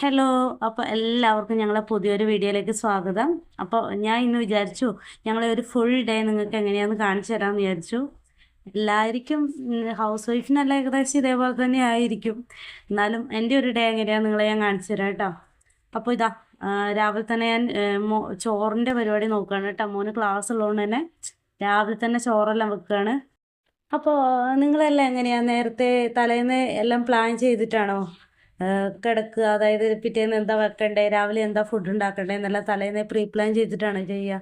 Hello. അപ്പോൾ എല്ലാവർക്കും ഞങ്ങളെ പുതിയൊരു വീഡിയോയിലേക്ക് സ്വാഗതം. അപ്പോൾ ഞാൻ ഇന്ന് വിചാരിച്ചു ഞങ്ങളെ ഒരു ഫുൾ ഡേ നിങ്ങൾക്ക് എങ്ങനെയാണെന്ന് കാണിച്ചു തരാമെന്ന് വിചാരിച്ചു. എല്ലാവർക്കും ഹൗസ് വൈഫിനല്ല ഏകദേശം ഇതേപോലെ തന്നെ ആയിരിക്കും. എന്നാലും എൻ്റെ ഒരു ഡേ എങ്ങനെയാണെന്ന് നിങ്ങളെ ഞാൻ കാണിച്ചു തരാം കേട്ടോ. അപ്പോൾ ഇതാ രാവിലെ തന്നെ ഞാൻ ചോറിൻ്റെ പരിപാടി നോക്കുകയാണ് കേട്ടോ. മോന് ക്ലാസ് ഉള്ളതുകൊണ്ട് തന്നെ രാവിലെ തന്നെ ചോറെല്ലാം വെക്കുകയാണ്. അപ്പോൾ നിങ്ങളെല്ലാം എങ്ങനെയാണ് നേരത്തെ തലേന്ന് എല്ലാം പ്ലാൻ ചെയ്തിട്ടാണോ കിടക്കുക? അതായത് പിറ്റേന്ന് എന്താ വെക്കണ്ടേ, രാവിലെ എന്താ ഫുഡ് ഉണ്ടാക്കണ്ടേ എന്നെല്ലാം തലേന്ന് പ്രീ പ്ലാൻ ചെയ്തിട്ടാണ് ചെയ്യുക.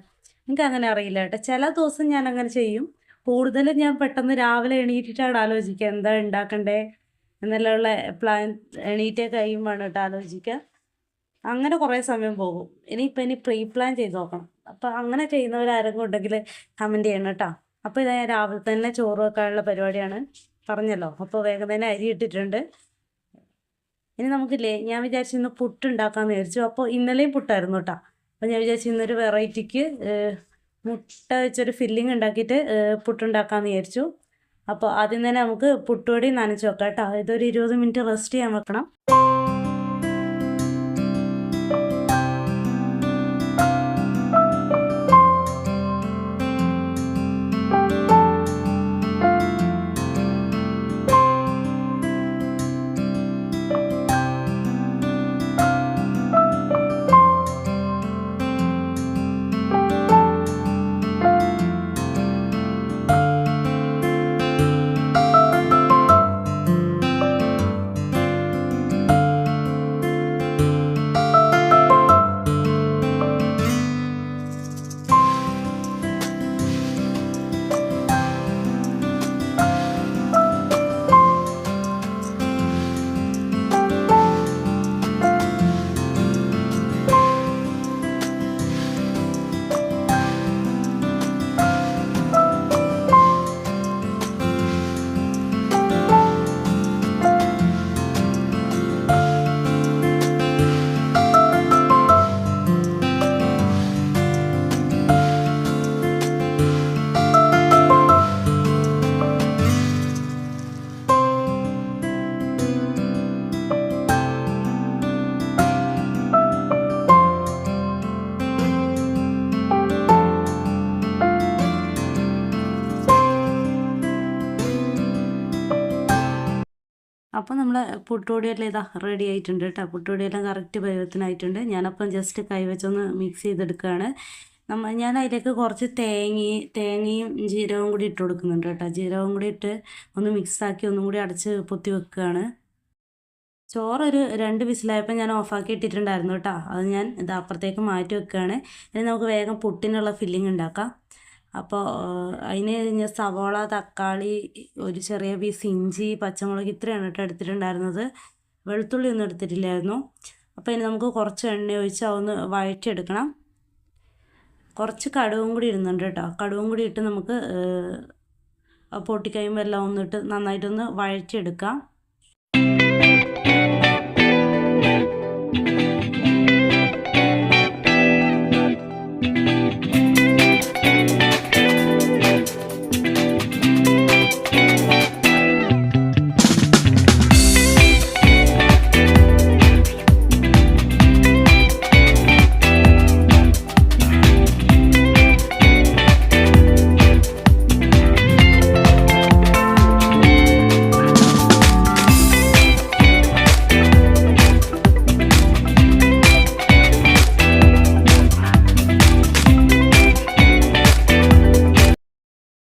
എനിക്ക് അങ്ങനെ അറിയില്ല കേട്ടോ. ചില ദിവസം ഞാൻ അങ്ങനെ ചെയ്യും. കൂടുതലും ഞാൻ പെട്ടെന്ന് രാവിലെ എണീറ്റിട്ടാണ് ആലോചിക്കുക എന്താ ഉണ്ടാക്കണ്ടേ എന്നെല്ലാം ഉള്ള പ്ലാൻ. എണീറ്റേ കഴിയുമ്പോഴാണ് കേട്ടോ ആലോചിക്കുക. അങ്ങനെ കുറേ സമയം പോകും. ഇനി പ്രീ പ്ലാൻ ചെയ്ത് നോക്കണം. അപ്പോൾ അങ്ങനെ ചെയ്യുന്നവരാരെങ്കിലും ഉണ്ടെങ്കിൽ കമൻറ്റ് ചെയ്യണം കേട്ടോ. അപ്പോൾ ഇതാ ഞാൻ രാവിലെ തന്നെ ചോറ് വെക്കാനുള്ള പരിപാടിയാണ് പറഞ്ഞല്ലോ. അപ്പോൾ വേഗം തന്നെ അരി ഇട്ടിട്ടുണ്ട്. ഇനി നമുക്കില്ലേ, ഞാൻ വിചാരിച്ചു ഇന്ന് പുട്ടുണ്ടാക്കാമെന്ന് വിചാരിച്ചു. അപ്പോൾ ഇന്നലെയും പുട്ടായിരുന്നു കേട്ടോ. അപ്പോൾ ഞാൻ വിചാരിച്ചു ഇന്നൊരു വെറൈറ്റിക്ക് മുട്ട വെച്ചൊരു ഫില്ലിങ് ഉണ്ടാക്കിയിട്ട് പുട്ടുണ്ടാക്കാമെന്ന് വിചാരിച്ചു. അപ്പോൾ ആദ്യം തന്നെ നമുക്ക് പുട്ടുപൊടി നനച്ച് വെക്കാം കേട്ടോ. ഇതൊരു 20 മിനിറ്റ് റെസ്റ്റ് ചെയ്യാൻ വെക്കണം. അപ്പോൾ നമ്മൾ പുട്ടുപൊടിയെല്ലാം ഇതാ റെഡി ആയിട്ടുണ്ട് കേട്ടോ. പുട്ടുപൊടിയെല്ലാം കറക്റ്റ് പരുവത്തിനായിട്ടുണ്ട്. ഞാനപ്പം ജസ്റ്റ് കൈവച്ചൊന്ന് മിക്സ് ചെയ്തെടുക്കുകയാണ്. ഞാൻ അതിലേക്ക് കുറച്ച് തേങ്ങയും ജീരകവും കൂടി ഇട്ട് കൊടുക്കുന്നുണ്ട് കേട്ടോ. ജീരകവും കൂടി ഇട്ട് ഒന്ന് മിക്സാക്കി ഒന്നും കൂടി അടച്ച് പൊത്തി വെക്കുകയാണ്. ചോറൊരു 2 വിസിലായപ്പോൾ ഞാൻ ഓഫാക്കി ഇട്ടിട്ടുണ്ടായിരുന്നു കേട്ടോ. അത് ഞാൻ ഇത് അപ്പുറത്തേക്ക് മാറ്റി വെക്കുകയാണ്. ഇനി നമുക്ക് വേഗം പുട്ടിനുള്ള ഫില്ലിങ് ഉണ്ടാക്കാം. അപ്പോൾ അതിന് ഞാൻ സവോള, തക്കാളി, ഒരു ചെറിയ പീസ് ഇഞ്ചി, പച്ചമുളക് ഇത്രയാണ് കേട്ടോ എടുത്തിട്ടുണ്ടായിരുന്നത്. വെളുത്തുള്ളി ഒന്നും എടുത്തിട്ടില്ലായിരുന്നു. അപ്പോൾ ഇനി നമുക്ക് കുറച്ച് എണ്ണ ഒഴിച്ച് അതൊന്ന് വഴറ്റിയെടുക്കണം. കുറച്ച് കടുകും കൂടി ഇടുന്നുണ്ട് കേട്ടോ. കടുകും കൂടി ഇട്ട് നമുക്ക് പൊട്ടിക്കഴിയുമ്പോൾ എല്ലാം ഒന്നിട്ട് നന്നായിട്ടൊന്ന് വഴറ്റിയെടുക്കാം.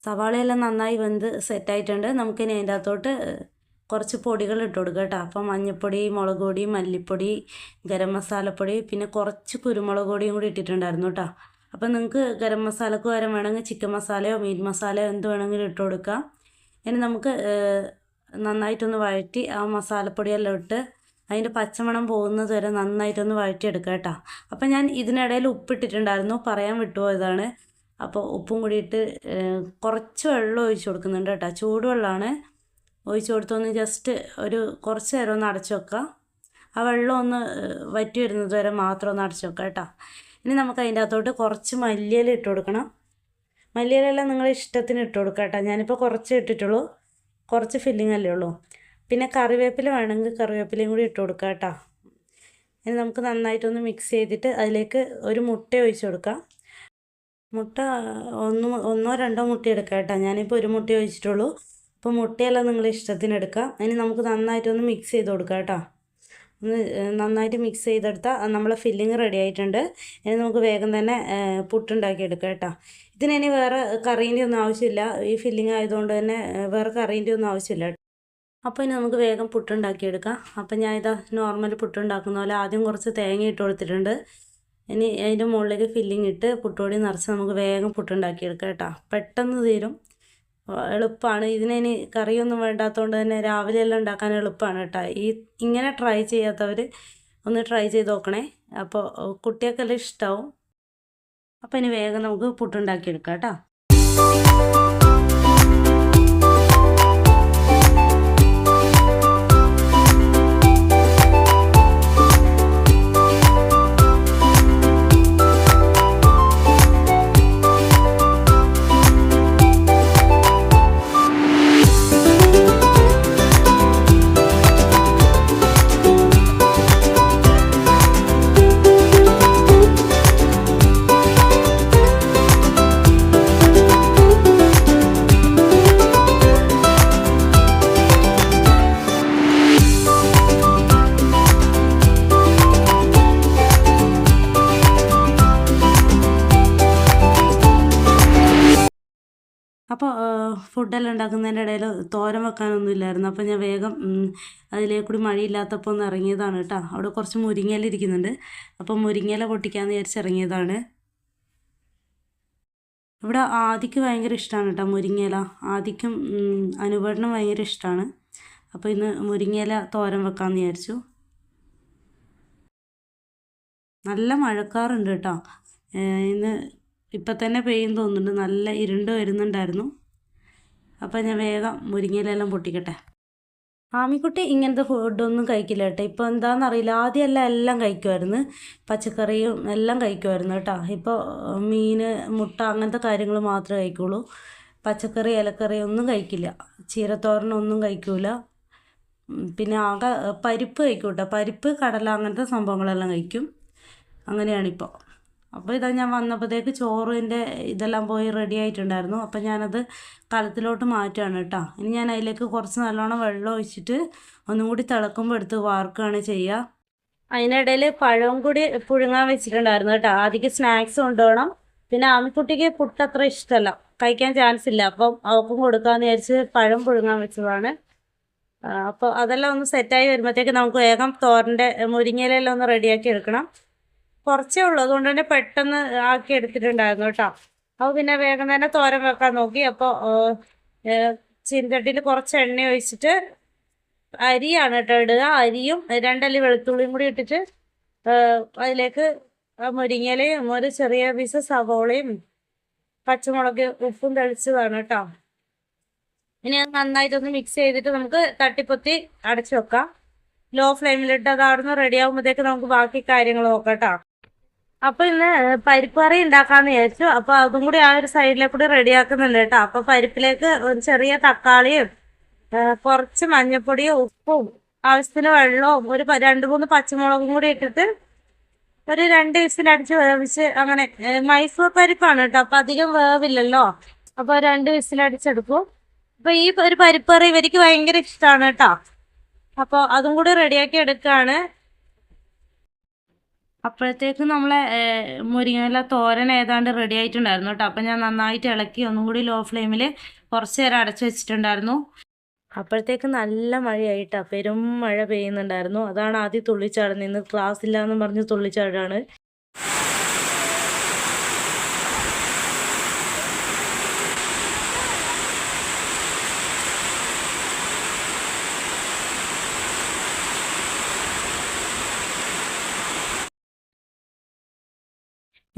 സവാളയെല്ലാം നന്നായി വെന്ത് സെറ്റായിട്ടുണ്ട്. നമുക്കിനി അതിൻ്റെ അകത്തോട്ട് കുറച്ച് പൊടികൾ ഇട്ട് കൊടുക്കുക കേട്ടോ. അപ്പോൾ മഞ്ഞൾപ്പൊടി, മുളക് പൊടി, മല്ലിപ്പൊടി, ഗരം മസാലപ്പൊടി, പിന്നെ കുറച്ച് കുരുമുളക് പൊടിയും കൂടി ഇട്ടിട്ടുണ്ടായിരുന്നു കേട്ടോ. അപ്പോൾ നിങ്ങൾക്ക് ഗരം മസാലക്ക് പകരം വേണമെങ്കിൽ ചിക്കൻ മസാലയോ മീറ്റ് മസാലയോ എന്ത് വേണമെങ്കിലും ഇട്ട് കൊടുക്കാം. ഇനി നമുക്ക് നന്നായിട്ടൊന്ന് വഴറ്റി ആ മസാലപ്പൊടിയെല്ലാം ഇട്ട് അതിൻ്റെ പച്ചമണം പോകുന്നത് വരെ നന്നായിട്ടൊന്ന് വഴറ്റിയെടുക്കുക കേട്ടോ. അപ്പോൾ ഞാൻ ഇതിനിടയിൽ ഉപ്പിട്ടിട്ടുണ്ടായിരുന്നു, പറയാൻ വിട്ടുപോയതാണ്. അപ്പോൾ ഉപ്പും കൂടി ഇട്ട് കുറച്ച് വെള്ളം ഒഴിച്ച് കൊടുക്കുന്നുണ്ട് കേട്ടോ. ചൂടുവെള്ളമാണ് ഒഴിച്ച് കൊടുത്തൊന്ന് ജസ്റ്റ് ഒരു കുറച്ച് നേരം ഒന്ന് അടച്ചു വെക്കുക. ആ വെള്ളം ഒന്ന് വറ്റി വരുന്നത് വരെ മാത്രം ഒന്ന് അടച്ചു വെക്കുക കേട്ടോ. ഇനി നമുക്ക് അതിൻ്റെ അകത്തോട്ട് കുറച്ച് മല്ലിയില ഇട്ട് കൊടുക്കണം. മല്ലിയിലെല്ലാം നിങ്ങൾ ഇഷ്ടത്തിന് ഇട്ട് കൊടുക്കുക കേട്ടോ. ഞാനിപ്പോൾ കുറച്ച് ഇട്ടിട്ടുള്ളൂ, കുറച്ച് ഫില്ലിംഗ് അല്ലേ ഉള്ളൂ. പിന്നെ കറിവേപ്പില വേണമെങ്കിൽ കറിവേപ്പിലയും കൂടി ഇട്ട് കൊടുക്കുക കേട്ടോ. ഇനി നമുക്ക് നന്നായിട്ടൊന്ന് മിക്സ് ചെയ്തിട്ട് അതിലേക്ക് ഒരു മുട്ട ഒഴിച്ച് കൊടുക്കാം. മുട്ട ഒന്നോ രണ്ടോ മുട്ട എടുക്കാം കേട്ടോ. ഞാനിപ്പോൾ ഒരു മുട്ട ഒഴിച്ചിട്ടുള്ളൂ. അപ്പോൾ മുട്ടയെല്ലാം നിങ്ങൾ ഇഷ്ടത്തിന് എടുക്കാം. ഇനി നമുക്ക് നന്നായിട്ടൊന്ന് മിക്സ് ചെയ്ത് കൊടുക്കാം കേട്ടോ. ഒന്ന് നന്നായിട്ട് മിക്സ് ചെയ്തെടുത്താൽ നമ്മളെ ഫില്ലിങ് റെഡി ആയിട്ടുണ്ട്. ഇനി നമുക്ക് വേഗം തന്നെ പുട്ടുണ്ടാക്കി എടുക്കാം കേട്ടോ. ഇതിനി വേറെ കറീൻ്റെ ഒന്നും ആവശ്യമില്ല. ഈ ഫില്ലിങ് ആയതുകൊണ്ട് തന്നെ വേറെ കറീൻ്റെ ഒന്നും ആവശ്യമില്ല. അപ്പോൾ ഇനി നമുക്ക് വേഗം പുട്ടുണ്ടാക്കിയെടുക്കാം. അപ്പം ഞാൻ ഇതാ നോർമൽ പുട്ടുണ്ടാക്കുന്ന പോലെ ആദ്യം കുറച്ച് തേങ്ങ ഇട്ട് കൊടുത്തിട്ടുണ്ട്. ഇനി അതിൻ്റെ മുകളിലേക്ക് ഫില്ലിങ് ഇട്ട് പുട്ടുപൊടി നിറച്ച് നമുക്ക് വേഗം പുട്ടുണ്ടാക്കിയെടുക്കാം കേട്ടോ. പെട്ടെന്ന് തീരും, എളുപ്പമാണ്. ഇതിനി കറിയൊന്നും വേണ്ടാത്തതുകൊണ്ട് തന്നെ രാവിലെ എല്ലാം ഉണ്ടാക്കാൻ എളുപ്പമാണ് കേട്ടോ. ഇങ്ങനെ ട്രൈ ചെയ്യാത്തവർ ഒന്ന് ട്രൈ ചെയ്ത് നോക്കണേ. അപ്പോൾ കുട്ടികൾക്കെല്ലാം ഇഷ്ടമാവും. അപ്പോൾ ഇനി വേഗം നമുക്ക് പുട്ടുണ്ടാക്കിയെടുക്കാം കേട്ടോ. അപ്പോൾ ഫുഡെല്ലാം ഉണ്ടാക്കുന്നതിൻ്റെ ഇടയിൽ തോരൻ വെക്കാനൊന്നും ഇല്ലായിരുന്നു. അപ്പോൾ ഞാൻ വേഗം അതിലേക്കൂടി മഴയില്ലാത്തപ്പോൾ ഒന്ന് ഇറങ്ങിയതാണ് കേട്ടോ. അവിടെ കുറച്ച് മുരിങ്ങയില ഇരിക്കുന്നുണ്ട്. അപ്പോൾ മുരിങ്ങയില പൊട്ടിക്കാമെന്ന് വിചാരിച്ച് ഇറങ്ങിയതാണ്. ഇവിടെ ആദിക്ക് ഭയങ്കര ഇഷ്ടമാണ് കേട്ടോ മുരിങ്ങയില. ആദിക്കും അനുപേട്ടനും ഭയങ്കര ഇഷ്ടമാണ്. അപ്പോൾ ഇന്ന് മുരിങ്ങയില തോരൻ വെക്കാമെന്ന് വിചാരിച്ചു. നല്ല മഴക്കാറുണ്ട് കേട്ടോ. ഇന്ന് ഇപ്പം തന്നെ പെയ്യും തോന്നുന്നുണ്ട്. നല്ല ഇരുണ്ട് വരുന്നുണ്ടായിരുന്നു. അപ്പം ഞാൻ വേഗം മുരിങ്ങയിലെല്ലാം പൊട്ടിക്കട്ടെ. ആമിക്കുട്ടി ഇങ്ങനത്തെ ഫുഡൊന്നും കഴിക്കില്ല കേട്ടോ. ഇപ്പോൾ എന്താണെന്നറിയില്ല. ആദ്യമെല്ലാം എല്ലാം കഴിക്കുമായിരുന്നു, പച്ചക്കറിയും എല്ലാം കഴിക്കുമായിരുന്നു കേട്ടോ. ഇപ്പോൾ മീൻ, മുട്ട അങ്ങനത്തെ കാര്യങ്ങൾ മാത്രമേ കഴിക്കുള്ളൂ. പച്ചക്കറി, ഇലക്കറി ഒന്നും കഴിക്കില്ല. ചീരത്തോരനൊന്നും കഴിക്കില്ല. പിന്നെ ആകെ പരിപ്പ് കഴിക്കും കേട്ടോ. പരിപ്പ്, കടല അങ്ങനത്തെ സംഭവങ്ങളെല്ലാം കഴിക്കും. അങ്ങനെയാണിപ്പോൾ. അപ്പോൾ ഇതാ ഞാൻ വന്നപ്പോഴത്തേക്ക് ചോറിൻ്റെ ഇതെല്ലാം പോയി റെഡി ആയിട്ടുണ്ടായിരുന്നു. അപ്പോൾ ഞാനത് കലത്തിലോട്ട് മാറ്റുകയാണ് കേട്ടോ. ഇനി ഞാൻ അതിലേക്ക് കുറച്ച് നല്ലോണം വെള്ളം ഒഴിച്ചിട്ട് ഒന്നും കൂടി തിളക്കുമ്പോൾ എടുത്ത് വാർക്കുകയാണ് ചെയ്യുക. അതിനിടയിൽ പഴവും കൂടി പുഴുങ്ങാൻ വെച്ചിട്ടുണ്ടായിരുന്നു കേട്ടോ. ആദ്യം സ്നാക്സ് കൊണ്ടുപോകണം. പിന്നെ ആമിക്കുട്ടിക്ക് പുട്ട് അത്ര ഇഷ്ടമല്ല, കഴിക്കാൻ ചാൻസ് ഇല്ല. അപ്പം അവൾക്കും കൊടുക്കാമെന്ന് വിചാരിച്ച് പഴം പുഴുങ്ങാൻ വെച്ചതാണ്. അപ്പോൾ അതെല്ലാം ഒന്ന് സെറ്റായി വരുമ്പോഴത്തേക്ക് നമുക്ക് വേഗം തോരൻ്റെ മുരിങ്ങയിലെല്ലാം ഒന്ന് റെഡിയാക്കി എടുക്കണം. കുറച്ചേ ഉള്ളൂ, അതുകൊണ്ട് തന്നെ പെട്ടെന്ന് ആക്കി എടുത്തിട്ടുണ്ടായിരുന്നു കേട്ടോ. അപ്പോൾ പിന്നെ വേഗം തന്നെ തോരൻ വെക്കാൻ നോക്കി. അപ്പോൾ ചീനച്ചട്ടിയിൽ കുറച്ച് എണ്ണ ഒഴിച്ചിട്ട് അരിയാണ് കേട്ടോ ഇടുക. അരിയും 2 അല്ലി വെളുത്തുള്ളിയും കൂടി ഇട്ടിട്ട് അതിലേക്ക് മുരിങ്ങയിലയും ഒരു ചെറിയ പീസ് സവോളയും പച്ചമുളക് ഉപ്പും തെളിച്ചതാണ് കേട്ടോ. ഇനി അത് നന്നായിട്ടൊന്ന് മിക്സ് ചെയ്തിട്ട് നമുക്ക് തട്ടിപ്പൊത്തി അടച്ചു വെക്കാം. ലോ ഫ്ലെയിമിലിട്ട് അത് അവിടുന്ന് റെഡി ആകുമ്പോഴത്തേക്ക് നമുക്ക് ബാക്കി കാര്യങ്ങൾ നോക്കാം കേട്ടോ. അപ്പോൾ ഇന്ന് പരിപ്പ് കറി ഉണ്ടാക്കാമെന്ന് വിചാരിച്ചു. അപ്പോൾ അതും കൂടി ആ ഒരു സൈഡിലേക്ക് കൂടി റെഡിയാക്കുന്നുണ്ട് കേട്ടോ. അപ്പോൾ പരിപ്പിലേക്ക് ഒരു ചെറിയ തക്കാളിയും കുറച്ച് മഞ്ഞൾപ്പൊടിയും ഉപ്പും ആവശ്യത്തിന് വെള്ളവും ഒരു 2-3 പച്ചമുളകും കൂടി ഇട്ടിട്ട് ഒരു 2 വിസിലടിച്ച് വേവിച്ച് അങ്ങനെ. മൈസൂർ പരിപ്പാണ് കേട്ടോ, അപ്പോൾ അധികം വേവില്ലല്ലോ. അപ്പോൾ 2 വിസിലടിച്ചെടുക്കും. അപ്പോൾ ഈ ഒരു പരിപ്പ് കറി ഇവർക്ക് ഭയങ്കര ഇഷ്ടമാണ് കേട്ടോ. അപ്പോൾ അതും കൂടി റെഡിയാക്കി എടുക്കുകയാണ്. അപ്പോഴത്തേക്കും നമ്മളെ മുരിങ്ങയില തോരൻ ഏതാണ്ട് റെഡി ആയിട്ടുണ്ടായിരുന്നു കേട്ടോ. അപ്പം ഞാൻ നന്നായിട്ട് ഇളക്കി ഒന്നും കൂടി ലോ ഫ്ലെയിമിൽ കുറച്ച് നേരം അടച്ചു വെച്ചിട്ടുണ്ടായിരുന്നു. അപ്പോഴത്തേക്ക് നല്ല മഴയായിട്ടാ, പെരും മഴ പെയ്യുന്നുണ്ടായിരുന്നു. അതാണ് ആദ്യം തുള്ളിച്ചാടുന്നത്. ഇന്ന് ക്ലാസ് ഇല്ലാന്നും പറഞ്ഞ് തുള്ളിച്ചാടാണ്.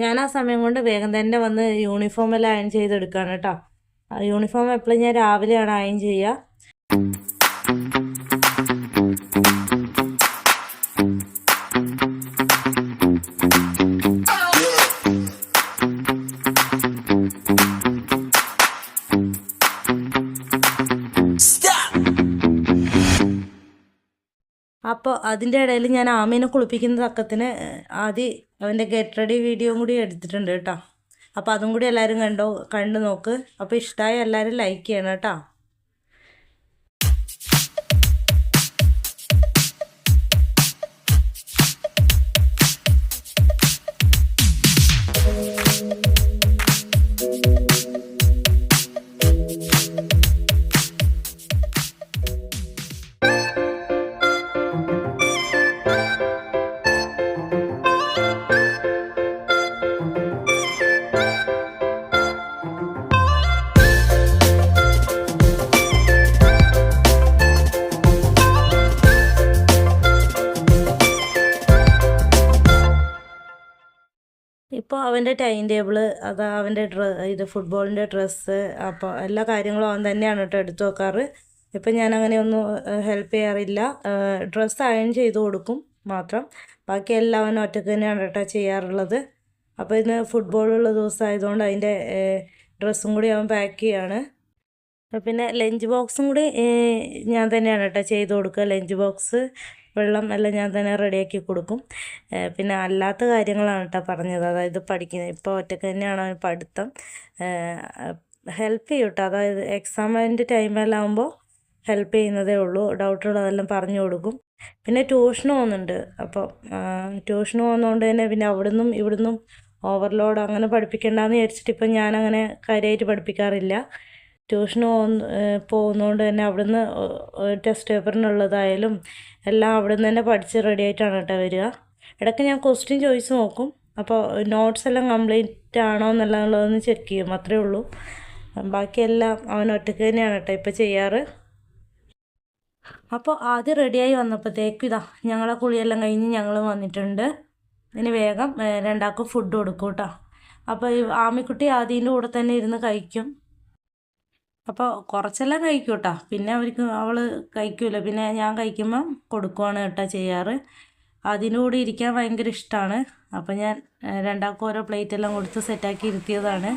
ഞാൻ ആ സമയം കൊണ്ട് വേഗം തന്നെ വന്ന് യൂണിഫോമെല്ലാം അയൺ ചെയ്തെടുക്കുകയാണ് കേട്ടോ. യൂണിഫോം എപ്പോഴും ഞാൻ രാവിലെയാണ് അയൺ ചെയ്യുക. അപ്പോൾ അതിൻ്റെ ഇടയിൽ ഞാൻ ആമീനെ കുളിപ്പിക്കുന്ന തക്കത്തിന് ആദ്യം അവൻ്റെ ഗെറ്റ് റെഡി വീഡിയോ കൂടി എടുത്തിട്ടുണ്ട് കേട്ടോ. അപ്പോൾ അതും കൂടി എല്ലാവരും കണ്ടു നോക്ക്. അപ്പോൾ ഇഷ്ടമായി എല്ലാവരും ലൈക്ക് ചെയ്യണം കേട്ടോ. ഇപ്പോൾ അവൻ്റെ ടൈം ടേബിള് അവൻ്റെ ഫുട്ബോളിൻ്റെ ഡ്രസ്സ് അപ്പോൾ എല്ലാ കാര്യങ്ങളും അവൻ തന്നെയാണ് കേട്ടോ എടുത്തു വെക്കാറ്. ഇപ്പം ഞാൻ അങ്ങനെ ഒന്നും ഹെൽപ്പ് ചെയ്യാറില്ല. ഡ്രസ്സ് അയൺ ചെയ്ത് കൊടുക്കും മാത്രം. ബാക്കി എല്ലാം അവൻ ഒറ്റയ്ക്ക് തന്നെയാണ് കേട്ടോ ചെയ്യാറുള്ളത്. അപ്പോൾ ഇന്ന് ഫുട്ബോളുള്ള ദിവസമായതുകൊണ്ട് അതിൻ്റെ ഡ്രസ്സും കൂടി അവൻ പാക്ക് ചെയ്യാണ്. പിന്നെ ലഞ്ച് ബോക്സും കൂടി ഞാൻ തന്നെയാണ് കേട്ടോ ചെയ്ത് കൊടുക്കുക. ലഞ്ച് ബോക്സ്, വെള്ളം എല്ലാം ഞാൻ തന്നെ റെഡിയാക്കി കൊടുക്കും. പിന്നെ അല്ലാത്ത കാര്യങ്ങളാണ് കേട്ടോ പറഞ്ഞത്. അതായത് പഠിക്കുന്നത് ഇപ്പോൾ ഒറ്റയ്ക്ക് തന്നെയാണ് അവൻ പഠിത്തം. ഹെൽപ്പ് ചെയ്യും കേട്ടോ. അതായത് എക്സാമിൻ്റെ ടൈമെല്ലാം ആകുമ്പോൾ ഹെൽപ്പ് ചെയ്യുന്നതേ ഉള്ളൂ. ഡൗട്ടുള്ളതെല്ലാം പറഞ്ഞു കൊടുക്കും. പിന്നെ ട്യൂഷന് പോകുന്നുണ്ട്. അപ്പോൾ ട്യൂഷന് പോകുന്നതുകൊണ്ട് തന്നെ പിന്നെ അവിടുന്നും ഇവിടുന്നും ഓവർലോഡ് അങ്ങനെ പഠിപ്പിക്കേണ്ടെന്ന് വിചാരിച്ചിട്ട് ഇപ്പം ഞാനങ്ങനെ കാര്യമായിട്ട് പഠിപ്പിക്കാറില്ല. ട്യൂഷന് പോകുന്നതുകൊണ്ട് തന്നെ അവിടുന്ന് ടെസ്റ്റ് പേപ്പറിനുള്ളതായാലും എല്ലാം അവിടുന്ന് തന്നെ പഠിച്ച് റെഡി ആയിട്ടാണ് കേട്ടോ വരിക. ഇടയ്ക്ക് ഞാൻ ക്വസ്റ്റ്യൻ ചോദിച്ച് നോക്കും. അപ്പോൾ നോട്ട്സ് എല്ലാം കംപ്ലീറ്റ് ആണോ എന്നുള്ളതൊന്ന് ചെക്ക് ചെയ്യും, അത്രയേ ഉള്ളൂ. ബാക്കിയെല്ലാം അവൻ ഒറ്റയ്ക്ക് തന്നെയാണ് കേട്ടോ ഇപ്പോൾ ചെയ്യാറ്. അപ്പോൾ ആദ്യം റെഡിയായി വന്നപ്പോഴത്തേക്കും ഇതാ ഞങ്ങളെ കുളിയെല്ലാം കഴിഞ്ഞ് ഞങ്ങൾ വന്നിട്ടുണ്ട്. ഇനി വേഗം രണ്ടാൾക്കും ഫുഡ് കൊടുക്കും കേട്ടോ. അപ്പോൾ ഈ ആമിക്കുട്ടി ആദ്യൻ്റെ കൂടെ തന്നെ ഇരുന്ന് കഴിക്കും. അപ്പോൾ കുറച്ചെല്ലാം കഴിക്കും കേട്ടോ. പിന്നെ അവൾ കഴിക്കൂല. പിന്നെ ഞാൻ കഴിക്കുമ്പം കൊടുക്കുവാണ് കേട്ടോ ചെയ്യാറ്. അതിൻ്റെ കൂടെ ഇരിക്കാൻ ഭയങ്കര ഇഷ്ടമാണ്. അപ്പോൾ ഞാൻ രണ്ടാൾക്കും ഓരോ പ്ലേറ്റെല്ലാം കൊടുത്ത് സെറ്റാക്കി ഇരുത്തിയതാണ്.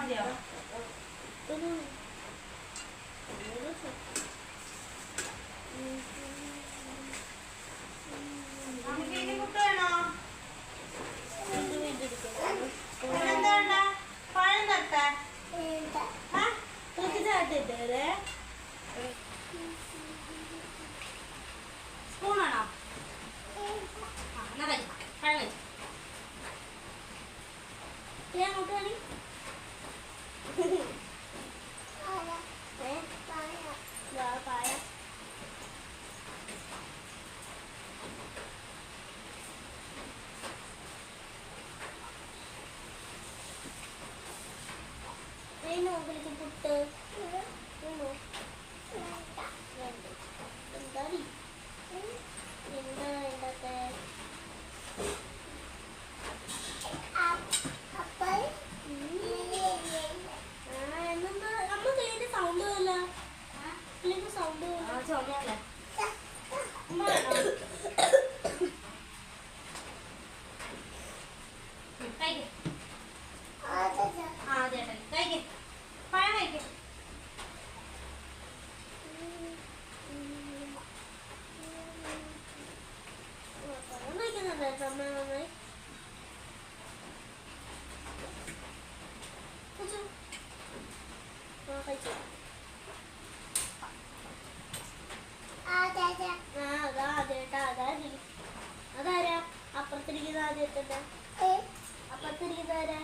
അതാരാ അപ്പുറത്തിരിക്കുന്ന ആദ്യത്തെ അപ്പുറത്തിരിക്കുന്നതാരാ?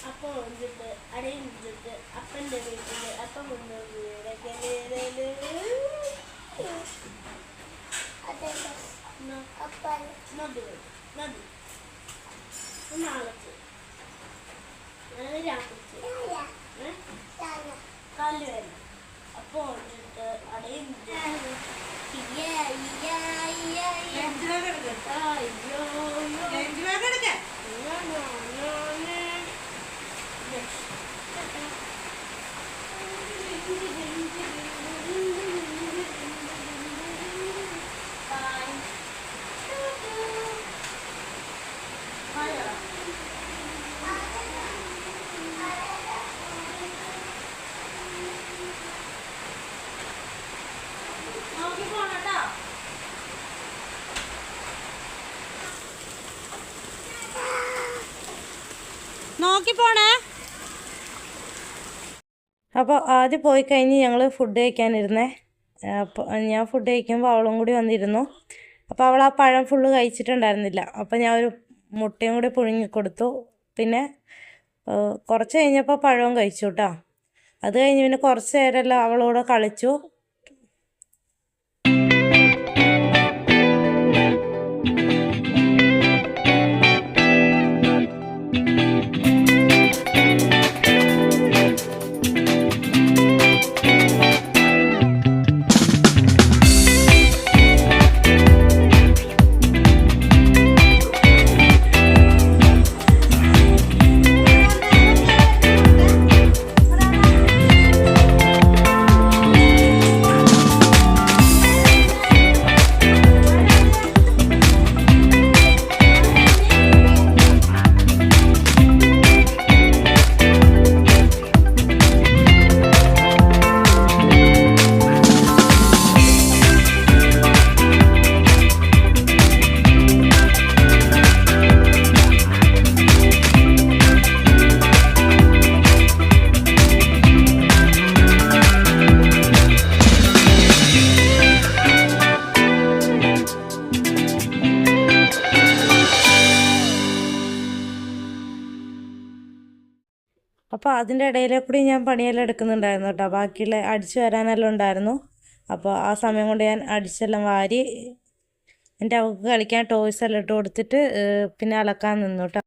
അപ്പം വന്നിട്ട് അടയിച്ചിട്ട് അപ്പൻ്റെ വീട്ടിൽ അപ്പം കാല് വേണം അപ്പൊ വന്നിട്ട് അടയിച്ചിട്ട് നോക്കി പോണേ. അപ്പോൾ ആദ്യം പോയി കഴിഞ്ഞ് ഞങ്ങൾ ഫുഡ് കഴിക്കാനിരുന്നേ. അപ്പോൾ ഞാൻ ഫുഡ് കഴിക്കുമ്പോൾ അവളും കൂടി വന്നിരുന്നു. അപ്പോൾ അവൾ ആ പഴം ഫുള്ള് കഴിച്ചിട്ടുണ്ടായിരുന്നില്ല. അപ്പോൾ ഞാൻ ഒരു മുട്ടയും കൂടി പുഴുങ്ങി കൊടുത്തു. പിന്നെ കുറച്ച് കഴിഞ്ഞപ്പോൾ പഴവും കഴിച്ചു കേട്ടോ. അത് കഴിഞ്ഞ് പിന്നെ കുറച്ച് നേരമെല്ലാം അവളോട് കളിച്ചു. അപ്പോൾ അതിൻ്റെ ഇടയിലെ കൂടി ഞാൻ പണിയെല്ലാം എടുക്കുന്നുണ്ടായിരുന്നു കേട്ടോ. ബാക്കിയുള്ള അടിച്ചു വരാനെല്ലാം ഉണ്ടായിരുന്നു. അപ്പോൾ ആ സമയം കൊണ്ട് ഞാൻ അടിച്ചെല്ലാം വാരി എൻ്റെ അവൾക്ക് കളിക്കാൻ ടോയ്സ് എല്ലാം ഇട്ട് കൊടുത്തിട്ട് പിന്നെ അലക്കാൻ നിന്നു കേട്ടോ.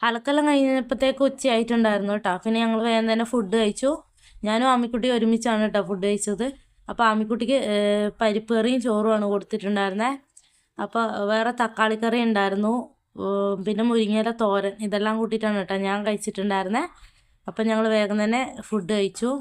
അലക്കെല്ലാം കഴിഞ്ഞപ്പോഴത്തേക്ക് ഉച്ചയായിട്ടുണ്ടായിരുന്നു കേട്ടോ. പിന്നെ ഞങ്ങൾ വേഗം തന്നെ ഫുഡ് കഴിച്ചു. ഞാനും ആമിക്കുട്ടി ഒരുമിച്ചാണ് കേട്ടോ ഫുഡ് കഴിച്ചത്. അപ്പോൾ ആമിക്കുട്ടിക്ക് പരിപ്പ് കറിയും ചോറുമാണ് കൊടുത്തിട്ടുണ്ടായിരുന്നത്. അപ്പോൾ വേറെ തക്കാളിക്കറി ഉണ്ടായിരുന്നു, പിന്നെ മുരിങ്ങയില തോരൻ, ഇതെല്ലാം കൂട്ടിയിട്ടാണ് കേട്ടോ ഞാൻ കഴിച്ചിട്ടുണ്ടായിരുന്നത്. അപ്പം ഞങ്ങൾ വേഗം തന്നെ ഫുഡ് കഴിച്ചു.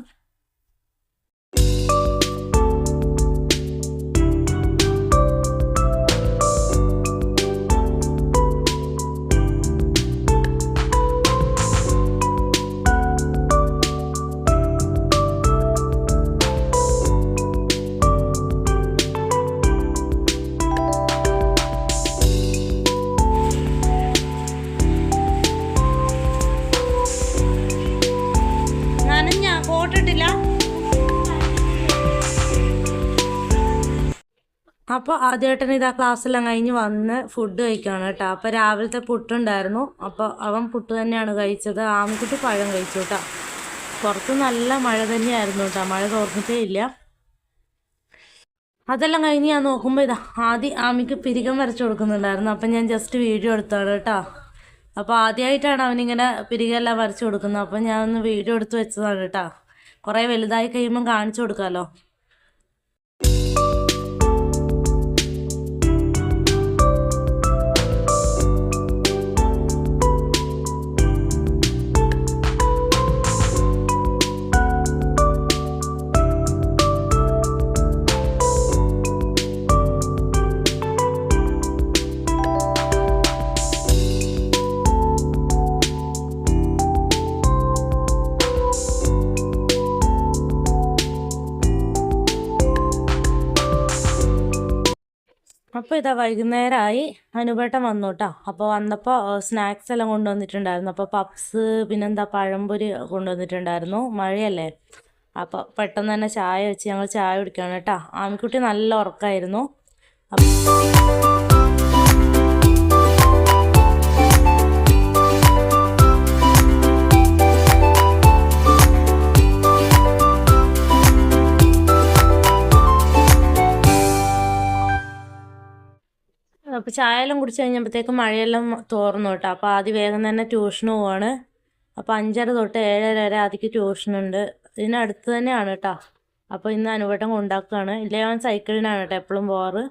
അപ്പോൾ ആദ്യമായിട്ടന്നെ ഇതാ ക്ലാസ്സെല്ലാം കഴിഞ്ഞ് വന്ന് ഫുഡ് കഴിക്കുകയാണ് കേട്ടോ. അപ്പോൾ രാവിലത്തെ പുട്ടുണ്ടായിരുന്നു, അപ്പോൾ അവൻ പുട്ട് തന്നെയാണ് കഴിച്ചത്. ആമിക്കുട്ടി പഴം കഴിച്ചു കേട്ടോ. പുറത്ത് നല്ല മഴ തന്നെയായിരുന്നു കേട്ടോ, മഴ തോർന്നിട്ടേ ഇല്ല. അതെല്ലാം കഴിഞ്ഞ് ഞാൻ നോക്കുമ്പോൾ ഇതാ ആദ്യം ആമിക്ക് പിരികം വരച്ചു കൊടുക്കുന്നുണ്ടായിരുന്നു. അപ്പം ഞാൻ ജസ്റ്റ് വീഡിയോ എടുത്താണ് കേട്ടോ. അപ്പോൾ ആദ്യമായിട്ടാണ് അവനിങ്ങനെ പിരികെല്ലാം വരച്ചു കൊടുക്കുന്നത്. അപ്പം ഞാൻ ഒന്ന് വീഡിയോ എടുത്ത് വെച്ചതാണ് കേട്ടോ. കുറേ വലുതായി കഴിയുമ്പം കാണിച്ചു കൊടുക്കാമല്ലോ. അപ്പോൾ ഇതാ വൈകുന്നേരമായി, അനുപേട്ടൻ വന്നു കേട്ടോ. അപ്പോൾ വന്നപ്പോൾ സ്നാക്സ് എല്ലാം കൊണ്ടുവന്നിട്ടുണ്ടായിരുന്നു. അപ്പോൾ പപ്സ്, പിന്നെന്താ പഴംപൊരി കൊണ്ടുവന്നിട്ടുണ്ടായിരുന്നു. മഴയല്ലേ, അപ്പോൾ പെട്ടെന്ന് തന്നെ ചായ വെച്ച് ഞങ്ങൾ ചായ കുടിക്കുകയാണ് കേട്ടോ. ആമിക്കുട്ടി നല്ല ഉറക്കമായിരുന്നു. അപ്പോൾ ചായയെല്ലാം കുടിച്ച് കഴിഞ്ഞപ്പോഴത്തേക്കും മഴയെല്ലാം തോർന്നു കേട്ടോ. അപ്പോൾ ആദ്യം വേഗം തന്നെ ട്യൂഷന് പോവാണ്. അപ്പോൾ 5:30 തൊട്ട് 7:30 വരെ ആദ്യക്ക് ട്യൂഷനുണ്ട്. ഇതിനടുത്ത് തന്നെയാണ് കേട്ടോ. അപ്പോൾ ഇന്ന് അനുവേട്ടം കൊണ്ടാക്കുകയാണ്. ഇല്ലേ അവൻ സൈക്കിളിനാണ് കേട്ടോ എപ്പോഴും പോവാറ്.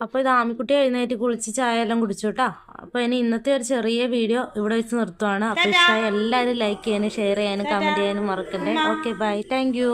അപ്പോൾ ഇത് ആമിക്കുട്ടി എഴുന്നേറ്റ് കുളിച്ച് ചായയെല്ലാം കുടിച്ചു കേട്ടോ. അപ്പോൾ ഇനി ഇന്നത്തെ ഒരു ചെറിയ വീഡിയോ ഇവിടെ വെച്ച് നിർത്തുവാണ്. അപ്പോൾ ഇഷ്ടമായി എല്ലാവരും ലൈക്ക് ചെയ്യാനും ഷെയർ ചെയ്യാനും കമൻറ്റ് ചെയ്യാനും മറക്കണ്ടേ. Okay bye, thank U.